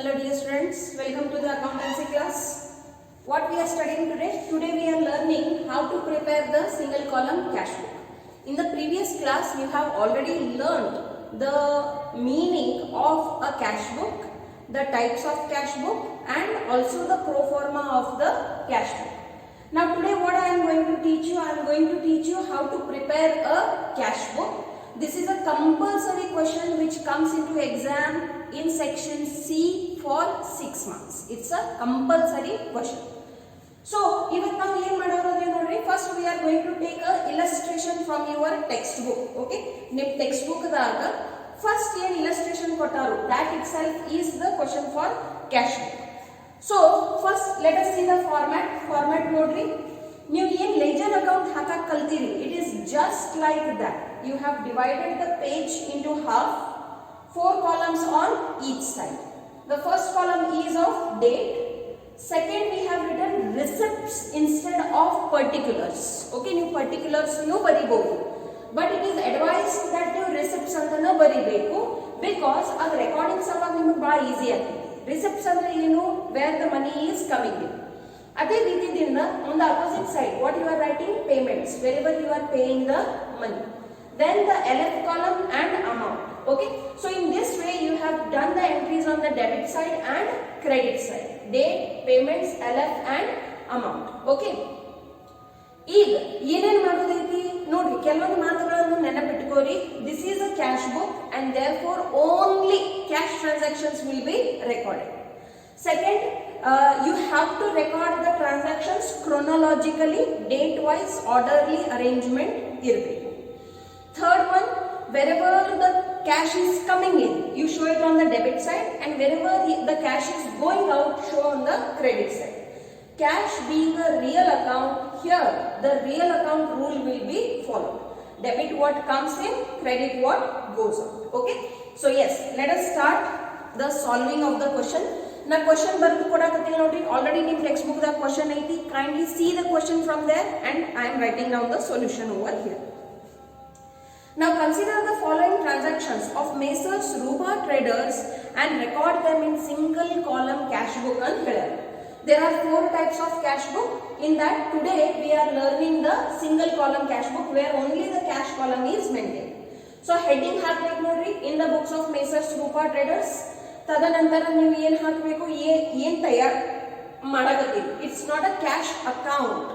Hello dear students, welcome to the accountancy class. What we are studying today? Today we are learning how to prepare the single column cash book. In the previous class you have already learned the meaning of a cash book, the types of cash book and also the pro forma of the cash book. Now today what I am going to teach you, I am going to teach you how to prepare a cash book. This is a compulsory question which comes into exam in section C for 6 marks. It's a compulsory question. So, even now first we are going to take a illustration from your textbook. Okay? Nim textbook daga first year illustration kotaru. That itself is the question for cash book. So, first let us see the format. Format nodri. ನೀವು ಏನು ledger account ಹಾಕಕ್ಕೆ ಕಲ್ತಿರಿ, it is just like that. You have divided the page into half, 4 columns on each side. The first column is of date. Second, we have written receipts instead of particulars. Okay, ನೀವು particulars ಬರಿಬಹುದು, but it is advised that ನೀವು receipts ಅಂತಾನೆ ಬರಿಬೇಕು because ಅದು recordings ಅವಾಗ ನಿಮಗೆ ಬಹಳ easy ಆಗ್ತದೆ. Receipts ಅಂದ್ರೆ ಏನು, where the money is coming in. ಅದೇ ರೀತಿಯಿಂದ on the opposite side what you are writing, payments, wherever you are paying the money. Then the LF column and amount. Okay, so in this way you have done the entries on the debit side and credit side, date, payments, LF and amount. Okay, ಈಗ ಏನೇನು ಮಾಡೋದೈತಿ ನೋಡ್ರಿ, ಕೆಲವೊಂದು ಮಾತುಗಳನ್ನು ನೆನಪಿಟ್ಕೋರಿ. This is a cash book and therefore only cash transactions will be recorded. Second, you have to record the transactions chronologically, date wise, orderly arrangement irbeku. Third one, wherever the cash is coming in, you show it on the debit side, and wherever the cash is going out, show on the credit side. Cash being a real account, here the real account rule will be followed. Debit what comes in, credit what goes out. Okay, so yes, let us start the solving of the question. Na question bardu kodakattil nodri, already nim textbook da question aiti. Kindly see the question from there and I am writing down the solution over here. Now consider the following transactions of Messrs Ruba Traders and record them in single column cash book and header. There are 4 types of cash book. In that today we are learning the single column cash book where only the cash column is maintained. So heading hakbeku nodri, in the books of Messrs Ruba Traders. ತದನಂತರ ನೀವು ಏನು ಹಾಕಬೇಕು, ಏನು ತಯಾರು ಮಾಡಕತ್ತೀವಿ. It's not a cash account.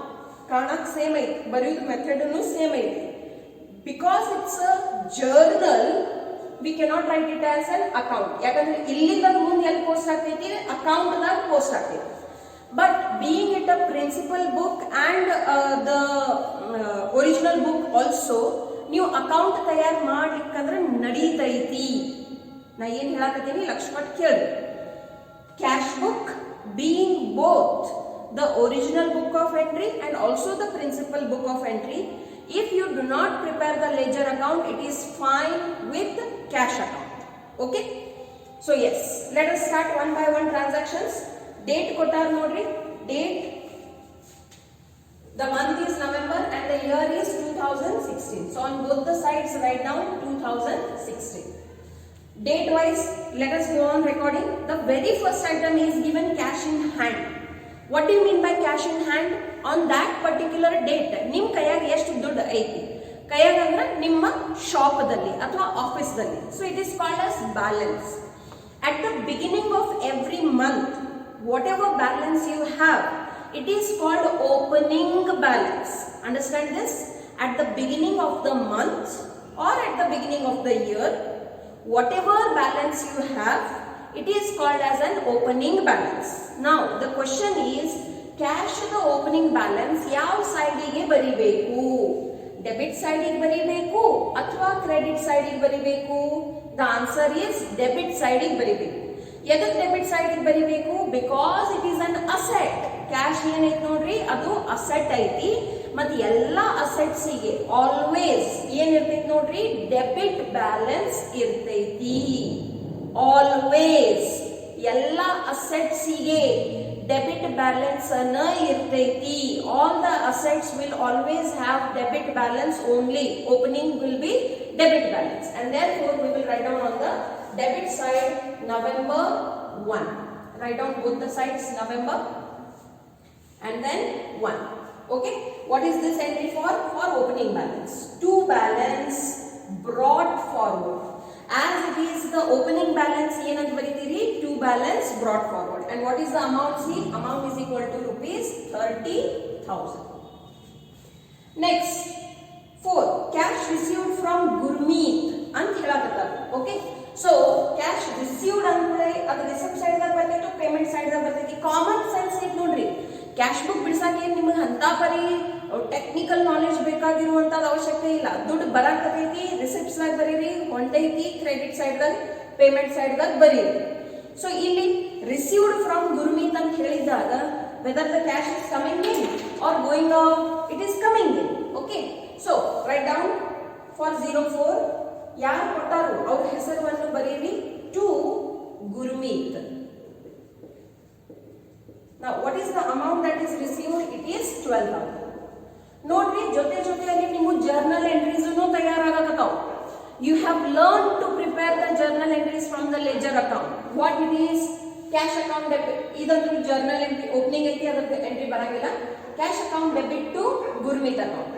ಕಾಣಕ್ಕೆ same ಐತಿ, ಬರೆಯೋದು ಮೆಥಡನ್ನು ಸೇಮ್ ಐತಿ. Because it's a journal we cannot write it as an account. ಯಾಕಂದ್ರೆ ಇಲ್ಲಿಂದ ಮುಂದೆ ಎಲ್ಲಿ ಪೋಸ್ಟ್ ಆಗ್ತೈತಿ, ಅಕೌಂಟ್ದಾಗ ಪೋಸ್ಟ್ ಆಗ್ತೈತಿ. But being it a principal book and the original book also, ನೀವು ಅಕೌಂಟ್ ತಯಾರು ಮಾಡ್ಲಿಕ್ಕಂದ್ರೆ ನಡೀತೈತಿ. ನಾ ಏನು ಹೇಳಕತ್ತೀನಿ ಲಕ್ಷ ಕೊಟ್ಟು ಕೇಳಿ. Cash book being both the original book of entry and also the principal book of entry, if you do not prepare the ledger account, it is fine with cash account. Okay, so yes, let us start one by one transactions. Date kotar nodri, date, the month is November and the year is 2016. So on both the sides write down 2016. Date wise, let us go on recording. The very first item is given cash in hand. What do you mean by cash in hand? On that particular date, ನಿಮ್ಮ ಕೈಯಾಗ ಎಷ್ಟು ದುಡ್ಡು ಐತಿ, ಕೈಯಾಗ ಅಂದ್ರೆ ನಿಮ್ಮ shop ದಲ್ಲಿ ಅಥವಾ ಆಫೀಸ್ ದಲ್ಲಿ. So it is called as balance. At the beginning of every month, whatever balance you have, it is called opening balance. Understand this? At the beginning of the month or at the beginning of the year, whatever balance you have, it is called as an opening balance. Now the question is, cash the opening balance ಯಾವ ಸೈಡಿಗೆ ಬರಿಬೇಕು? Debit ಸೈಡಿಗೆ ಬರಿಬೇಕು ಅಥವಾ credit ಸೈಡಿಗೆ ಬರಿಬೇಕು? The answer is debit ಸೈಡಿಗೆ ಬರಿಬೇಕು. ಎದಕ್ಕೆ ಡೆಬಿಟ್ ಸೈಡಿಗೆ ಬರಿಬೇಕು? Because it is an asset. Cash ಏನೈತಿ ನೋಡ್ರಿ, ಅದು ಅಸೆಟ್ ಐತಿ. ಮತ್ತು ಎಲ್ಲ ಅಸೆಟ್ಸಿಗೆ ಆಲ್ವೇಸ್ ಏನಿರ್ತೈತಿ ನೋಡ್ರಿ, ಡೆಬಿಟ್ ಬ್ಯಾಲೆನ್ಸ್ ಇರ್ತೈತಿ. ಆಲ್ವೇಸ್ ಎಲ್ಲ ಅಸೆಟ್ಸಿಗೆ ಡೆಬಿಟ್ ಬ್ಯಾಲೆನ್ಸ್ ಅನ್ನ ಇರ್ತೈತಿ. All the assets will always have debit balance only. Opening will be debit balance and therefore we will write down on the debit side November 1. Write down both the sides, November and then 1. Okay, what is this entry for? For opening balance. To balance brought forward. As it is the opening balance, ಏನಂತ ಬರೀತೀರಿ? To balance brought forward. And what is the amount? See, amount is equal to rupees 30,000. Next, 4. Cash received from Gurmeet ಅಂತ ಹೇಳಕತ್ತಾರ. Okay, so cash received ಅಂದ್ರೆ ಅದು receipt side ದಾಗ ಬರ್ತೈತಿ, payment side ದಾಗ ಬರ್ತೈತಿ. Common sense ಐತಿ ನೋಡ್ರಿ. ಕ್ಯಾಶ್ ಬುಕ್ ಬಿಡಿಸಕ್ಕೆ ಏನು ನಿಮಗೆ ಅಂತ ಬರೀ ಟೆಕ್ನಿಕಲ್ ನಾಲೆಜ್ ಬೇಕಾಗಿರುವಂಥದ್ದು ಅವಶ್ಯಕತೆ ಇಲ್ಲ. ದುಡ್ಡು ಬರಕತ್ತೈತಿ, ರಿಸಿಪ್ಟ್ಸ್ ದಾಗ ಬರೀರಿ, ಹೊಂಟೈತಿ ಕ್ರೆಡಿಟ್ ಸೈಡ್ ದಾಗ, ಪೇಮೆಂಟ್ ಸೈಡ್ ದಾಗ ಬರೀರಿ. ಸೊ ಇಲ್ಲಿ ರಿಸೀವ್ಡ್ ಫ್ರಮ್ ಗುರ್ಮೀತ್ ಅಂತ ಹೇಳಿದಾಗ weather the cash is coming in or going out, it is coming in. Okay, so write down for 04 ಯಾರು ಕೊಟ್ಟಾರು ಅವ್ರ ಹೆಸರನ್ನು ಬರೀರಿ. To Gurmeet. Now what is the amount that is received? It is 12,000. ನೋಡ್ರಿ, ಜೊತೆಯಲ್ಲಿ ನಿಮ್ಮ journal entries ತಯಾರಾಗಕತ್ತಾವ. You have learned to prepare the journal entries from the ledger account. What it is? Cash account debit. ಇದಂತೂ journal entry opening ಐತಿ, ಅದಕ್ಕೆ entry ಬರಂಗಿಲ್ಲ. Cash account debit to Gurmeet account.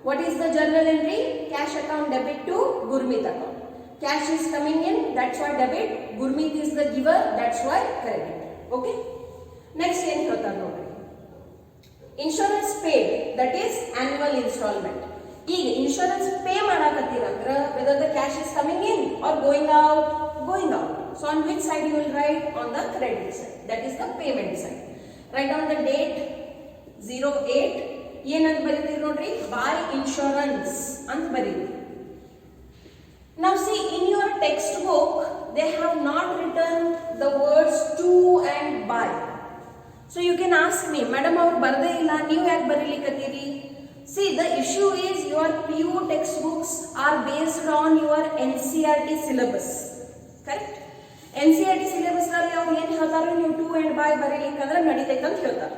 What is the journal entry? Cash account debit to Gurmeet account. Cash is coming in, that's why debit. Gurmeet is the giver, that's why credit. Okay. Next ಏನು ಹೇಳ್ತಾರೆ ನೋಡ್ರಿ, insurance paid, that is annual instalment. ಈಗ insurance pay ಮಾಡಕತ್ತೀರಂದ್ರ whether the cash is coming in or going out, going out. So on which side you will write? On the credit side, that is the payment side. Write on the date 08 ಏನಂತ ಬರೀತೀರಿ ನೋಡ್ರಿ, by insurance ಅಂತ ಬರೀರಿ. Now see, in your textbook they have not written the words to and by. So you can ask me, madam ಅವರು ಬರದೇ ಇಲ್ಲ, ನೀವು ಯಾಕೆ ಬರೀಲಿಕತ್ತೀರಿ? See, the issue is your PU textbooks are based on your NCERT syllabus, correct? NCERT syllabus ನಲ್ಲಿ ಅವರು ಏನು ಹೇಳ್ತಾರೆ, ನೀವು to and by ಬರೀಲಿಕ್ಕಂದ್ರೆ ನಡೀತೈತೆ ಅಂತ ಹೇಳ್ತಾರೆ.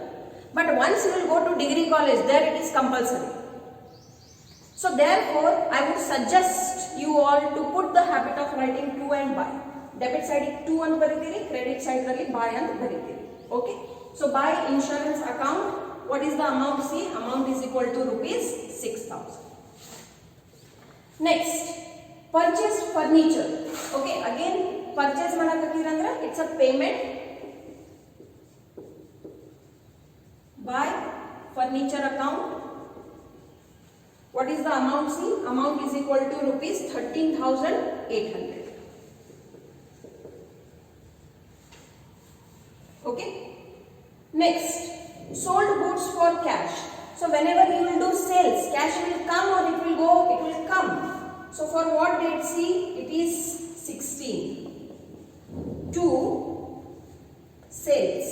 But once you will go to degree college, there it is compulsory. So therefore I would suggest you all to put the habit of writing to and by. Debit side to ಅಂತ ಬರೀತೀರಿ, credit side ನಲ್ಲಿ by ಅಂತ ಬರೀತೀರಿ. Okay, so by insurance account, what is the amount? See, amount is equal to rupees 6,000. Next, purchased furniture. Okay, again purchase ಮಾಡಕತ್ತೀರಂದ್ರೆ it's a payment by furniture account. What is the amount? See, amount is equal to rupees 13,800. Okay. Next, sold goods for cash. So whenever you will do sales, cash will come or it will go? It will come. So for what date? See, it is 16 to sales.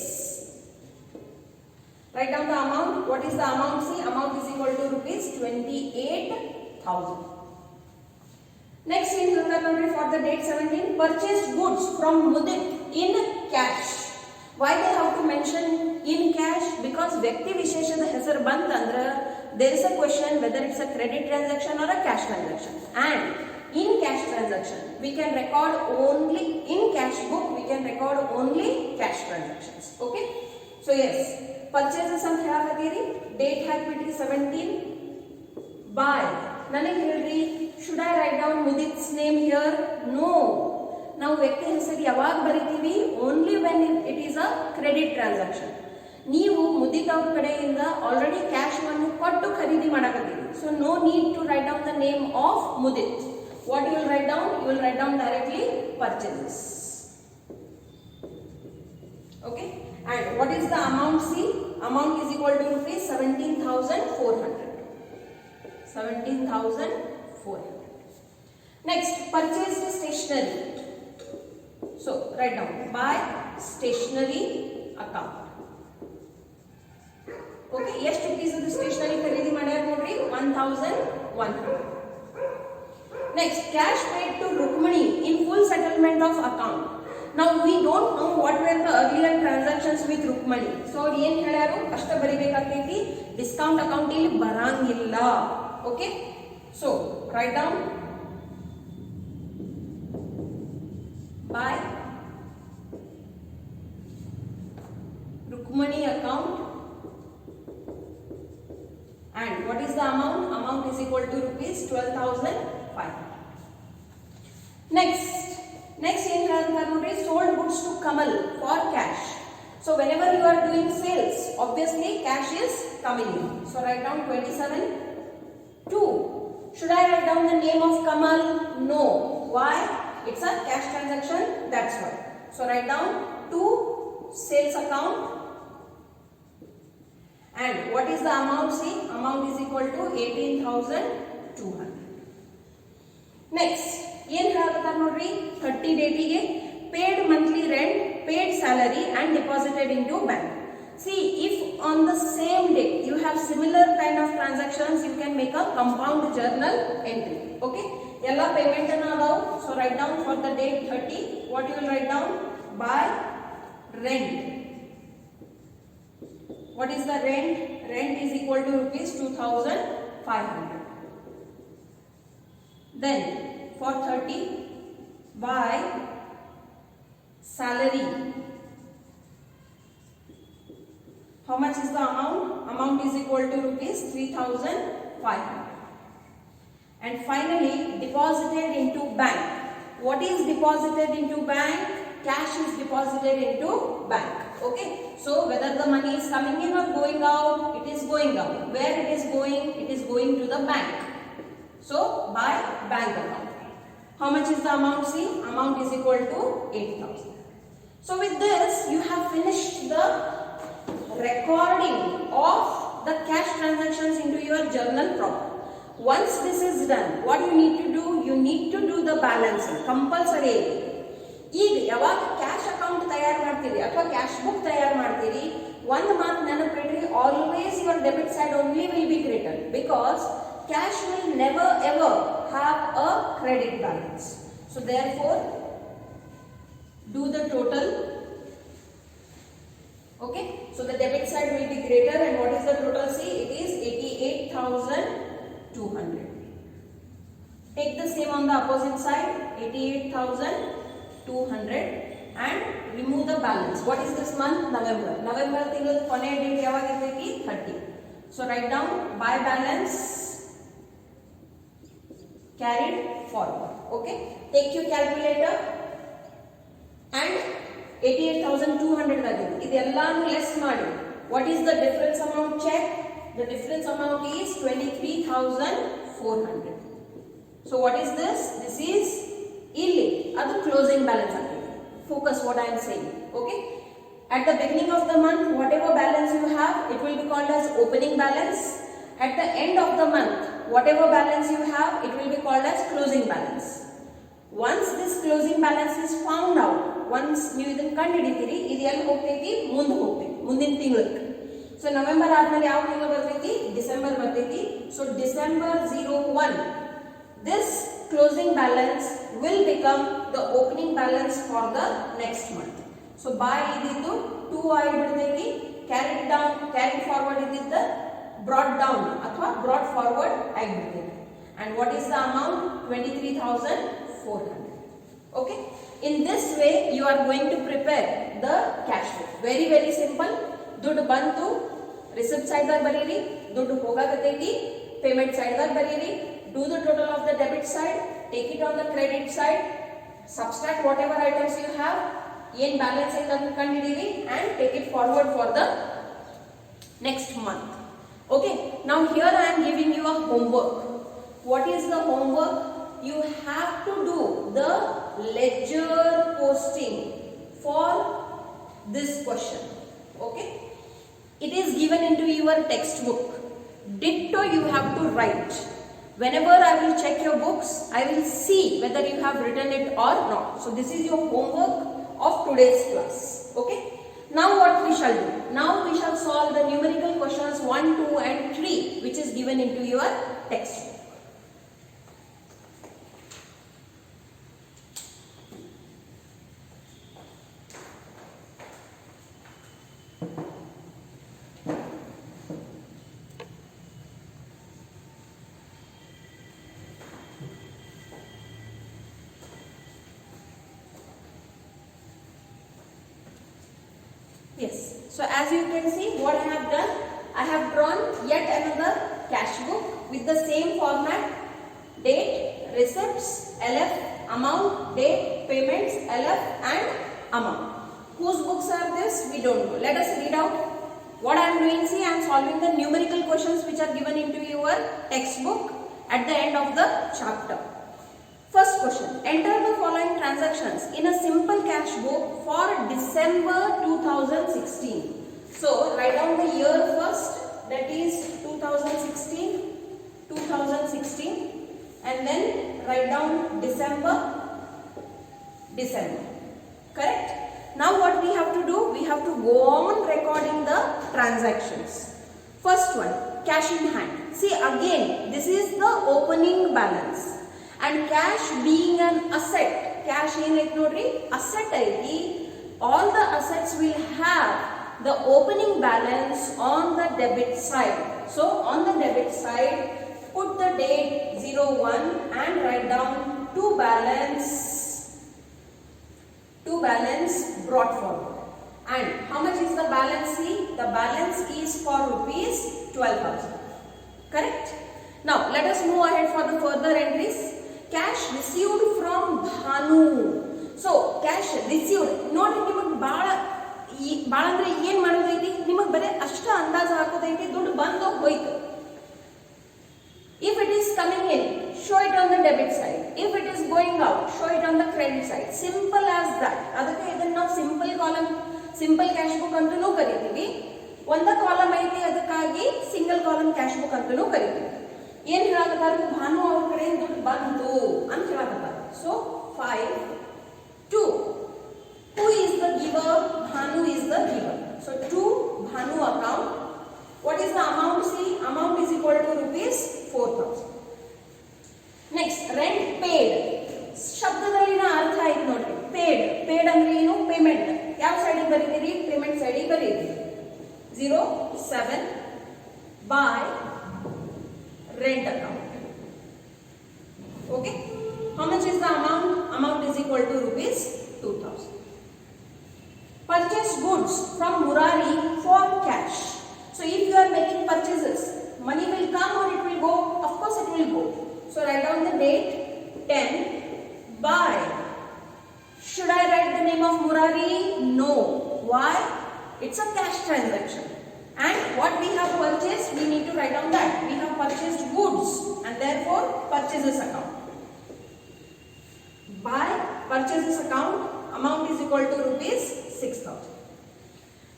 Write down the amount. What is the amount? See, amount is equal to rupees 28,000. Next, in for the date 17, purchased goods from Mudit in cash. Why they have to mention in cash? Because Vyakti Visheshada ಹೆಸರು ಬಂತಂದ್ರೆ there is a question whether it's a credit transaction or a cash transaction. And in cash transaction, we can record only, in cash book, we can record only cash transactions. Okay? So yes, purchases ಅಂತ ಹೇಳಕತ್ತೀರಿ, date ಹಾಕ್ಬಿಟ್ರಿ 17. Buy. ನನಗೆ ಹೇಳ್ರಿ, should I write down Mudit's name here? No. ನಾವು ವ್ಯಕ್ತಿ ಹೆಸರು ಯಾವಾಗ ಬರೀತೀವಿ? Only when it is a credit transaction. ನೀವು ಮುದಿತ್ ಅವ್ರ ಕಡೆಯಿಂದ ಆಲ್ರೆಡಿ ಕ್ಯಾಶ್ ಅನ್ನು ಕೊಟ್ಟು ಖರೀದಿ ಮಾಡಕತ್ತೀವಿ. So no need to write down the name of Mudit. What you will write down? You will write down directly purchases. Okay, and what is the amount? See, amount is equal to rupees 17,400. 17,400. Next, purchased stationery. So write down by stationery account. Okay, ಎಷ್ಟು rupees ಅದು stationery ಖರೀದಿ ಮಾಡ್ಯಾರ ನೋಡ್ರಿ, 1,100. Next, cash paid to Rukmani in full settlement of account. Now we don't know what were the earlier transactions with Rukmani. So ಅವ್ರು ಏನು ಹೇಳ್ಯಾರು ಅಷ್ಟ ಬರಿಬೇಕಾಗ್ತೈತಿ, discount account ಇಲ್ಲಿ ಬರಂಗಿಲ್ಲ. Okay, so write down by and what is the amount? Amount is equal to rupees 12,500. Next ಏನು ಹೇಳ್ತಾರೆ ನೋಡಿ, sold goods to Kamal for cash. So whenever you are doing sales, obviously cash is coming in. So write down 27. 2. Should I write down the name of Kamal? No. Why? It's a cash transaction, that's why. So write down 2 sales account. And what is the amount? See, amount is equal to 18,200. Next, ಏನು ಹೇಳ್ತಾರೆ ನೋಡ್ರಿ, 30 ಡೇಟಿಗೆ paid monthly rent, paid salary and deposited into bank. See, if on the same day you have similar kind of transactions, you can make a compound journal entry. Okay, ella payment ana adavu. So write down for the date 30, what you will write down? By rent. What is the rent? Rent is equal to rupees 2,500. Then for 30, by salary. How much is the amount? Amount is equal to rupees 3,500. And finally, deposited into bank. What is deposited into bank? Cash is deposited into bank. Okay. So whether the money is coming in or going out, it is going out. Where it is going? It is going to the bank. So by bank account. How much is the amount? See, amount is equal to 8,000. So with this, you have finished the recording of the cash transactions into your journal proper. Once this is done, what you need to do? You need to do the balancing compulsory. ಈಗ ಯಾವಾಗ cash account ತಯಾರು ಮಾಡ್ತೀರಿ ಅಥವಾ cash book ತಯಾರು ಮಾಡ್ತೀರಿ, ಒಂದು ಮಾತು ನೆನಪಿಡ್ರಿ, always your debit side only will be created, because cash will never ever have a credit balance. So therefore, do the total. Okay, so the debit side will be greater, and what is the total? See, it is 88,200. Take the same on the opposite side, 88,200, and remove the balance. What is this month? November. November ತಿಂಗಳ ಕೊನೆಯ date ಯಾವಾಗ ಇರ್ತೈತಿ? 30. So write down by balance carried forward. Okay, take your calculator and 88,200 agadi idellanu less ಮಾಡಿ. What is the difference amount? Check. The difference amount is 23,400. So what is this? This is illi adu closing balance agadi. Focus what I am saying. Okay, at the beginning of the month, whatever balance you have, it will be called as opening balance. At the end of the month, whatever balance you have, it will be called as closing balance. Once this closing balance is found out, once ನೀವು ಇದನ್ನ ಕಂಡುಹಿಡಿತೀರಿ, ಇದು ಎಲ್ಲಿ ಹೋಗ್ತೈತಿ? ಮುಂದೆ ಹೋಗ್ತೈತಿ, ಮುಂದಿನ ತಿಂಗಳಿಗೆ. So November ಆದ್ಮೇಲೆ ಯಾವ ತಿಂಗಳು ಬರ್ತೈತಿ? ಡಿಸೆಂಬರ್ ಬರ್ತೈತಿ. So December 01, this closing balance will become the opening balance for the next month. So by ಇದಿದ್ದು 2 ಆಗಿಬಿಡ್ತೈತಿ, carried forward ಇದ್ದಿದ್ದ brought down ಅಥವಾ brought forward ಆಗಿಬಿಡ್ತೈತಿ. And what is the amount? 23,400. Okay, in this way you are going to prepare the cash flow. Very very simple. ದುಡ್ಡು ಬಂತು, receipt side ದಾಗ ಬರೀರಿ, ದುಡ್ಡು ಹೋಗಾಕತೈತಿ, payment side ದಾಗ ಬರೀರಿ, do the total of the debit side, take it on the credit side, subtract whatever items you have, ಏನ್ balance ಐತೆ ಅದನ್ನ ಕಂಡುಹಿಡಿಯಿರಿ, and take it forward for the next month. Okay, now here I am giving you a homework. What is the homework? You have to do the ledger posting for this question. Okay, it is given into your textbook. Ditto you have to write. Whenever I will check your books, I will see whether you have written it or not. So this is your homework of today's class. Okay, now what we shall do? Now we shall solve the numerical questions 1, 2 and 3 which is given into your textbook. Yes, so as you can see what I have done, I have drawn yet another cash book with the same format: date, receipts, LF, amount, date, payments, LF and amount. Whose books are this? We don't know. Let us read out. What I am doing, see, I am solving the numerical questions which are given into your textbook at the end of the chapter. First question: enter the following transactions in a simple cash book for December 2016. So write down the year first, that is 2016, and then write down December. Correct? Now what we have to do? We have to go on recording the transactions. First one, cash in hand. See, again, this is the opening balance. And cash being an asset, cash in asset ID, all the assets will have the opening balance on the debit side. So on the debit side, put the date 01 and write down to balance brought forward. And how much is the balance? See, the balance is for rupees 12,000. Correct? Now let us move ahead for the further entries. Cash received from Bhanu. So cash received. Nodi niಮಗೆ ಬಾಳ ಅಂದ್ರೆ ಏನು ಮಾಡೋದೈತಿ, ನಿಮಗೆ ಬರೀ ಅಷ್ಟ ಅಂದಾಜು ಹಾಕೋದೈತಿ, ದುಡ್ಡು ಬಂದು ಹೋಯ್ತು. If it is coming in, show it on the debit side. If it is going out, show it on the credit side. Simple as that. ಅದಕ್ಕೆ ಇದನ್ನ ನಾವು simple column, simple cash book ಅಂತಲೂ ಕರಿತೀವಿ. ಒಂದ ಕಾಲಮ್ ಐತಿ, ಅದಕ್ಕಾಗಿ single column cash book ಅಂತಲೂ ಕರಿತೀವಿ. ಏನು ಹೇಳಕತ್ತಾರು? ಭಾನು ಅವ್ರ ಕಡೆ ದುಡ್ಡು ಬಂತು ಅಂತ ಹೇಳಕತ್ತಾರು. So 5, 2. Who is the giver? Bhanu is the giver. So to Bhanu account. What is the amount? See, amount is equal to rupees 4,000. Next, rent paid. ಶಬ್ದದಲ್ಲಿನ ಅರ್ಥ ಆಯ್ತು ನೋಡ್ರಿ. ಪೇಡ್ ಅಂದ್ರೆ ಏನು? ಪೇಮೆಂಟ್. ಯಾವ ಸೈಡಿಗೆ ಬರೀತೀರಿ? ಪೇಮೆಂಟ್ ಸೈಡಿಗೆ ಬರೀತೀರಿ. 07 by rent account. Okay. How much is the amount? Amount is equal to rupees 2,000. Purchase goods from Murari for cash. So if you are making purchases, money will come or it will go? Of course it will go. So write down the date 10 by. Should I write the name of Murari? No. Why? It's a cash transaction. And what we have purchased, we need to write down that. We have purchased goods and therefore purchases account. By purchases account, amount is equal to rupees 6,000.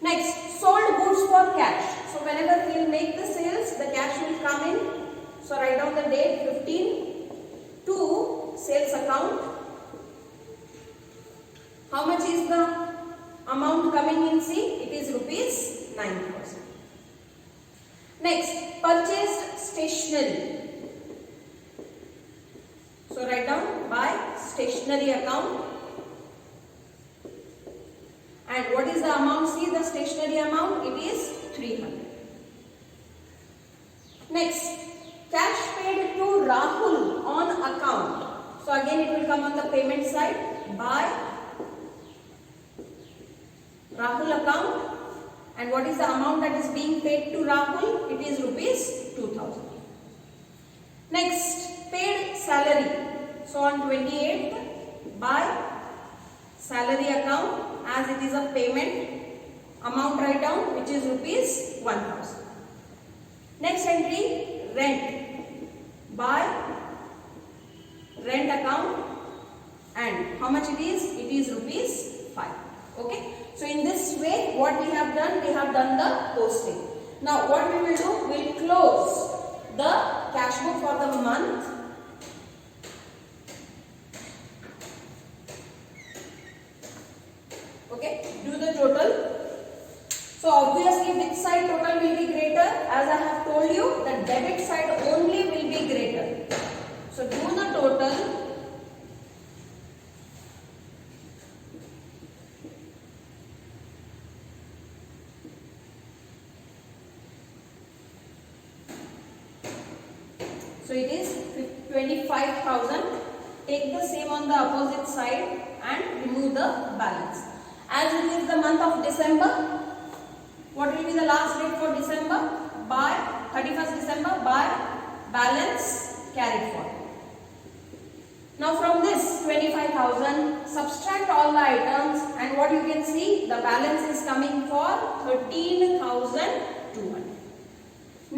Next, sold goods for cash. So whenever we will make the sales, the cash will come in. So write down the date 15 to sales account. How much is the amount coming in? See, it is rupees 9,000. Next, purchased stationery. So write down by stationery account. And what is the amount? See, the stationery amount, it is 300. Next, cash paid to Rahul on account. So again it will come on the payment side by Rahul account. And what is the amount that is being paid to Rahul? It is rupees 2,000. Next, paid salary. So on 28th by salary account, as it is a payment, amount write down, which is rupees 1,000. Next entry, rent by rent account, and how much it is? It is rupees 5. Okay. So in this way, what we have done the posting. Now what we will do? We will close the cash book for the month. Okay, do the total. So obviously which side total will be greater? As I have told you, the debit side only will be greater. So do the total. So it is 25,000. Take the same on the opposite side and remove the balance. As it is the month of December, what will be the last date for December? By 31st December by balance carried forward. Now from this 25,000, subtract all the items and what you can see, the balance is coming for 13,200.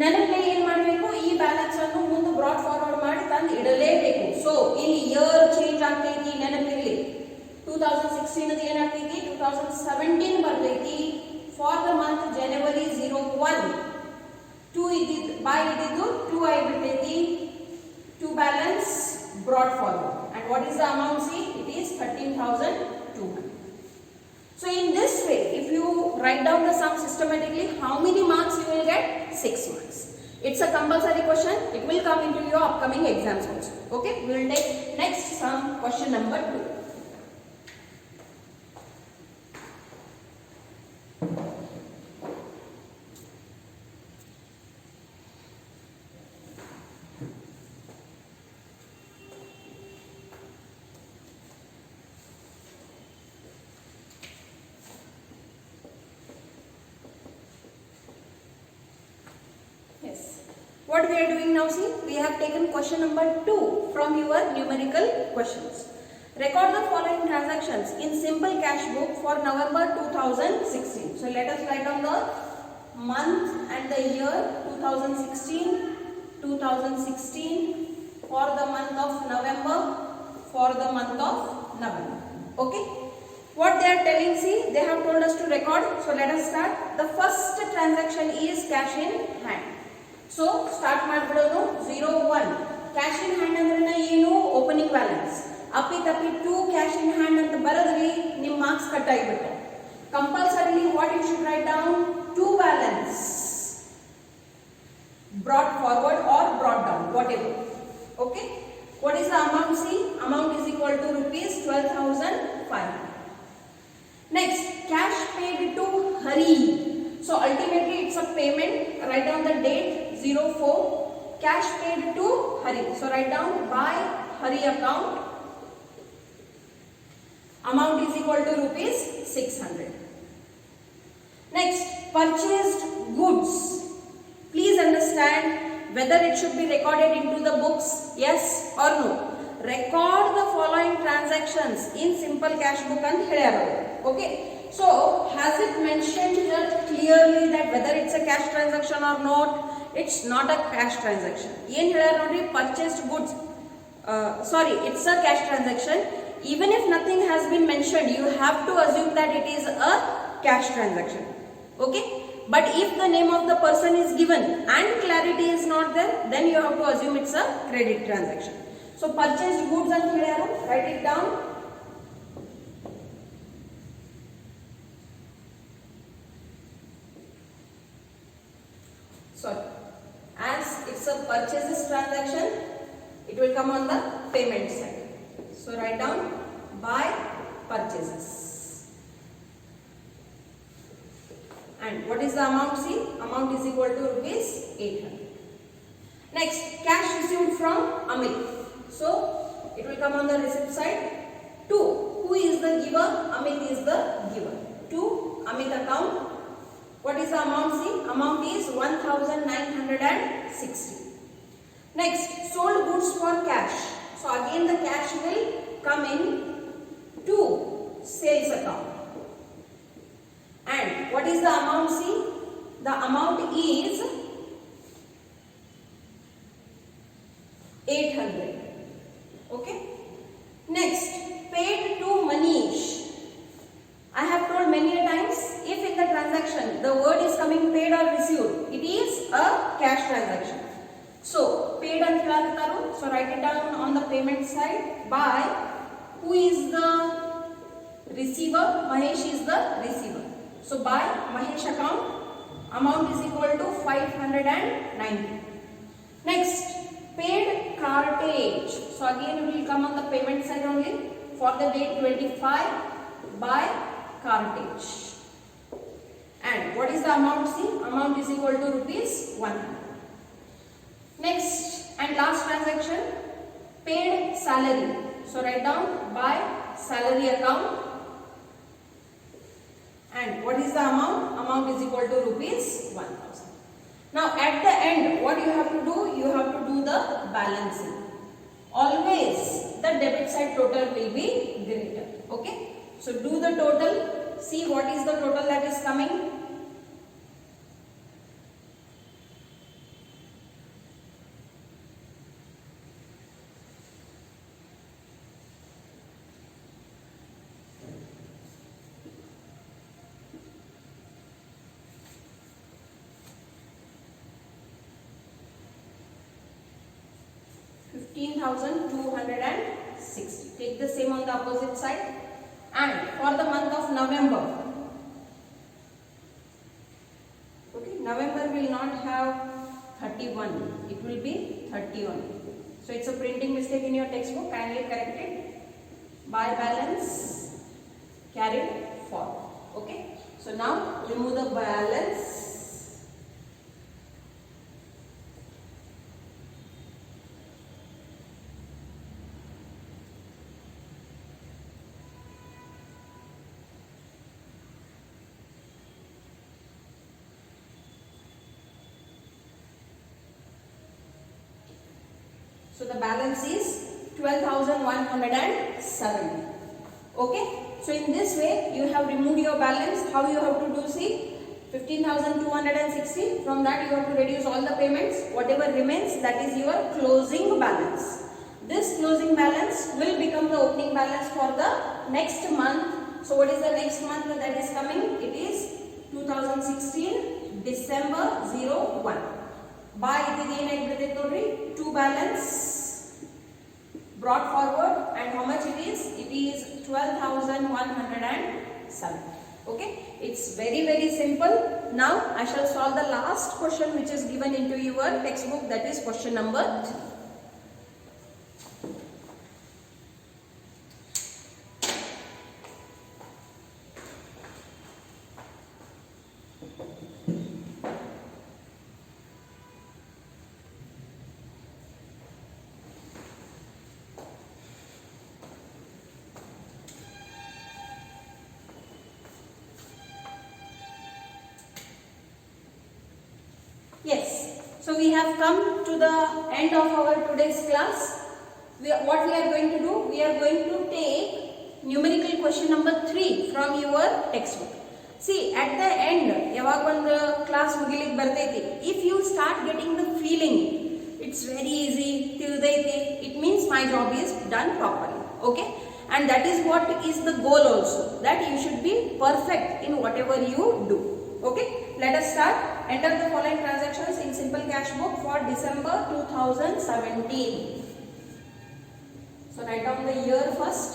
ನೆನಪಲ್ಲಿ ಏನು ಮಾಡಬೇಕು, ಈ balance ಅನ್ನು ಮುಂದೆ broad forward ಮಾಡಿ ತಂದು ಇಡಲೇಬೇಕು. So ಇಲ್ಲಿ year change ಆಗ್ತೈತಿ, ನೆನಪಿರಲಿ. 2016 ಏನಾಗ್ತೈತಿ, 2017 ಬರ್ತೈತಿ. ಫಾರ್ ದ ಮಂತ್ ಜನವರಿ 01 2 ಇದ್ದಿದ್ದು ಬೈ ಇದ್ದಿದ್ದು 2 ಆಗಿಬಿಡ್ತೈತಿ. 2 balance brought forward, and what is the amount? See, it is 13,200. So in this way, if you write down the sum systematically, how many marks you will get? 6 marks. It's a compulsory question. It will come into your upcoming exams also. Okay, we will take next sum, question number 2. What we are doing now, see, we have taken question number 2 from your numerical questions. Record the following transactions in simple cash book for November 2016. So let us write down the month and the year 2016 for the month of November, for the month of November. Okay. What they are telling, see, they have told us to record. So let us start. The first transaction is cash in hand. So start ಮಾಡಿಬಿಡೋದು 01 cash in hand ಅಂದ್ರೆ ಏನು, opening balance. ಅಪ್ಪಿತಪ್ಪಿ 2 cash in hand ಅಂತ ಬರೆದ್ರಿ, ನಿಮ್ಮ marks cut ಆಗಿಬಿಡುತ್ತೆ. Compulsorily what you should write down, 2 balance brought forward or brought down, whatever. Okay, what is the amount? See, amount is equal to rupees 12,500. Next, cash paid to Hari. So ultimately it's a payment. Write down the date 04. Cash paid to Hari. So write down by Hari account. Amount is equal to rupees 600. Next, purchased goods. Please understand whether it should be recorded into the books, yes or no. Record the following transactions in simple cash book and here. Okay. So has it mentioned here clearly that whether it's a cash transaction or not? It's not a cash transaction. Yen here only purchased goods. Sorry, it's a cash transaction. Even if nothing has been mentioned, you have to assume that it is a cash transaction. Okay. But if the name of the person is given and clarity is not there, then you have to assume it's a credit transaction. So purchased goods and here, write it down. Sorry, as it's a purchases transaction, it will come on the payment side. So write down by purchases. And what is the amount? See, amount is equal to rupees 800. Next, cash received from Amit. So it will come on the receipt side. 2. Who is the giver? Amit is the giver. To Amit account. What is the amount? See, amount is 1,960. Next, sold goods for cash. So again the cash will come in to sales account. And what is the amount? See, the amount is 800. Okay. Next, paid to Manish. I have told many a times, if in the transaction the word is coming paid or received, it is a cash transaction. So paid and Kilalataru, so write it down on the payment side by who is the receiver? Mahesh is the receiver. So by Mahesh account, amount is equal to 590. Next, paid cartage. So again it will come on the payment side only for the date 25 by cartage. And what is the amount? See, amount is equal to rupees 100. Next and last transaction, paid salary. So write down by salary account. And what is the amount? Amount is equal to rupees 1000. Now at the end, what you have to do? You have to do the balancing. Always the debit side total will be greater. Okay, so do the total. See what is the total that is coming. $15,260. Take the same on the opposite side. And for the month of November, okay, November will not have 31, it will be 31. So it's a printing mistake in your textbook, kindly correct it. By balance carried forward. Okay, so now remove the balance. So the balance is 12,170. Okay. So in this way you have removed your balance. How you have to do? See, 15,260. From that you have to reduce all the payments. Whatever remains, that is your closing balance. This closing balance will become the opening balance for the next month. So what is the next month that is coming? It is 2016 December 01. By it two balance brought forward, and how much it is? It is 12,107. Okay, it's very simple. Now I shall solve the last question which is given into your textbook, that is question number 3. Yes, so we have come to the end of our today's class. What we are going to do? We are going to take numerical question number 3 from your textbook. See, at the end, yavag ಒಂದು class ಮುಗಿಲಿಕ್ಕೆ ಬರ್ತೈತಿ, if you start getting the feeling, it's very easy, ತಿಳಿದೈತಿ, it means my job is done properly. Okay, and that is what is the goal also, that you should be perfect in whatever you do. Okay, let us start. Enter the following transactions in simple cash book for December 2017. So write down the year first.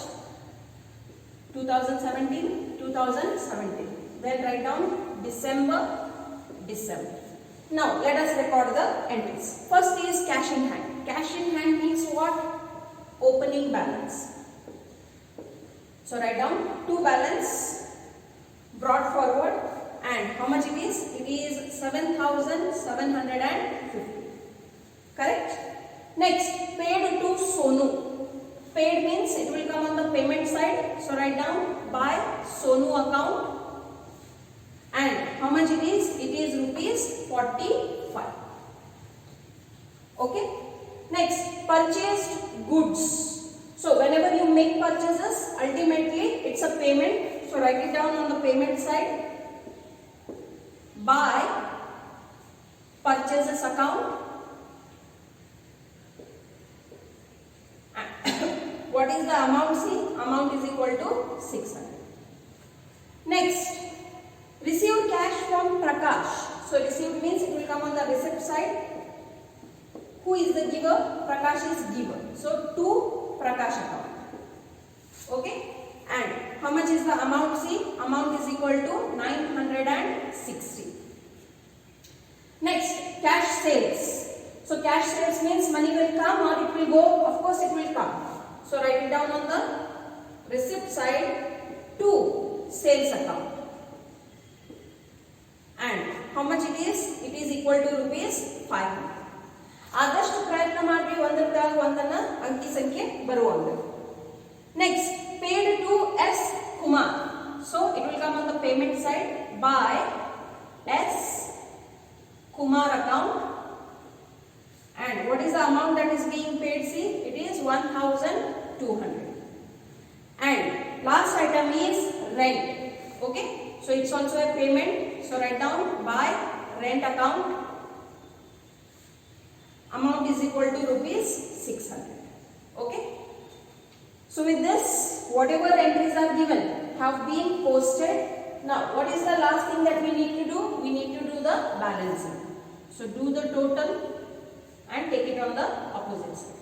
2017. Then write down December. Now let us record the entries. First is cash in hand. Cash in hand means what? Opening balance. So write down 2 balance brought forward. And how much it is? It is 7,750. Correct? Next, paid to Sonu. Paid means it will come on the payment side. So write down by Sonu account. And how much it is? It is rupees 45. Okay? Next, purchased goods. So whenever you make purchases, ultimately it's a payment. So write it down on the payment side. By purchases account. What is the amount? See, amount is equal to 600. Next, received cash from Prakash. So received means it will come on the receipt side. Who is the giver? Prakash is giver. So to Prakash account. Okay, and how much is the amount? See, amount is equal to 960. Next, cash sales. So cash sales means money will come or it will go. Of course it will come. So write it down on the receipt side to sales account. And how much it is? It is equal to rupees 500. ಆದಷ್ಟು ಪ್ರಯತ್ನ ಮಾಡಿ ಒಂದರದಾಗ ಒಂದನ್ನ ಅಂಕಿ ಸಂಖ್ಯೆ ಬರುವಂಗ. Next, paid to S. Kumar. So it will come on the payment side by S. Kumar account. And what is the amount that is being paid? See, it is 1200. And last item is rent. Okay, so it's also a payment. So write down by rent account. Amount is equal to rupees 600. Okay. So with this, whatever entries are given have been posted. Now, what is the last thing that we need to do? We need to do the balancing. So do the total and take it on the opposite side.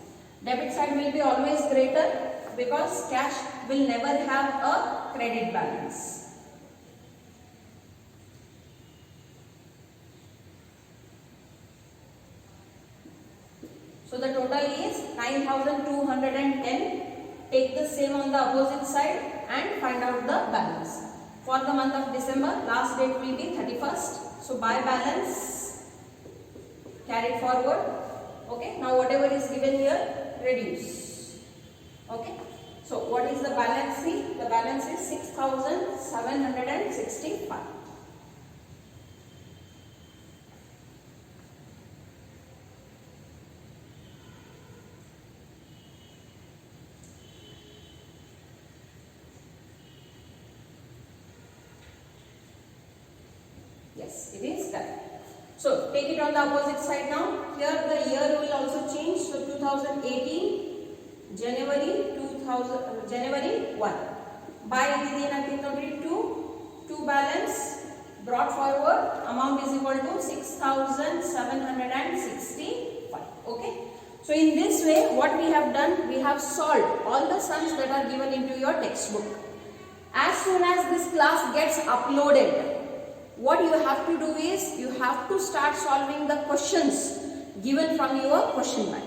Debit side will be always greater because cash will never have a credit balance. So the total is 9,210. Take the same on the opposite side and find out the balance. For the month of December, last date will be 31st. So by balance, carry forward. Okay. Now whatever is given here, reduce. Okay. So what is the balance? See, the balance is 6,765. Yes, it is correct. So take it on the opposite side now. Here the year will also change. So 2018 January 1. By to balance brought forward, amount is equal to 6,765. Okay. So in this way, what we have done, we have solved all the sums that are given into your textbook. As soon as this class gets uploaded, what you have to do is, you have to start solving the questions given from your question bank.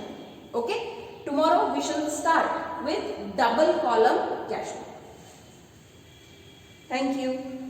Okay. Tomorrow we shall start with double column cash book. Thank you.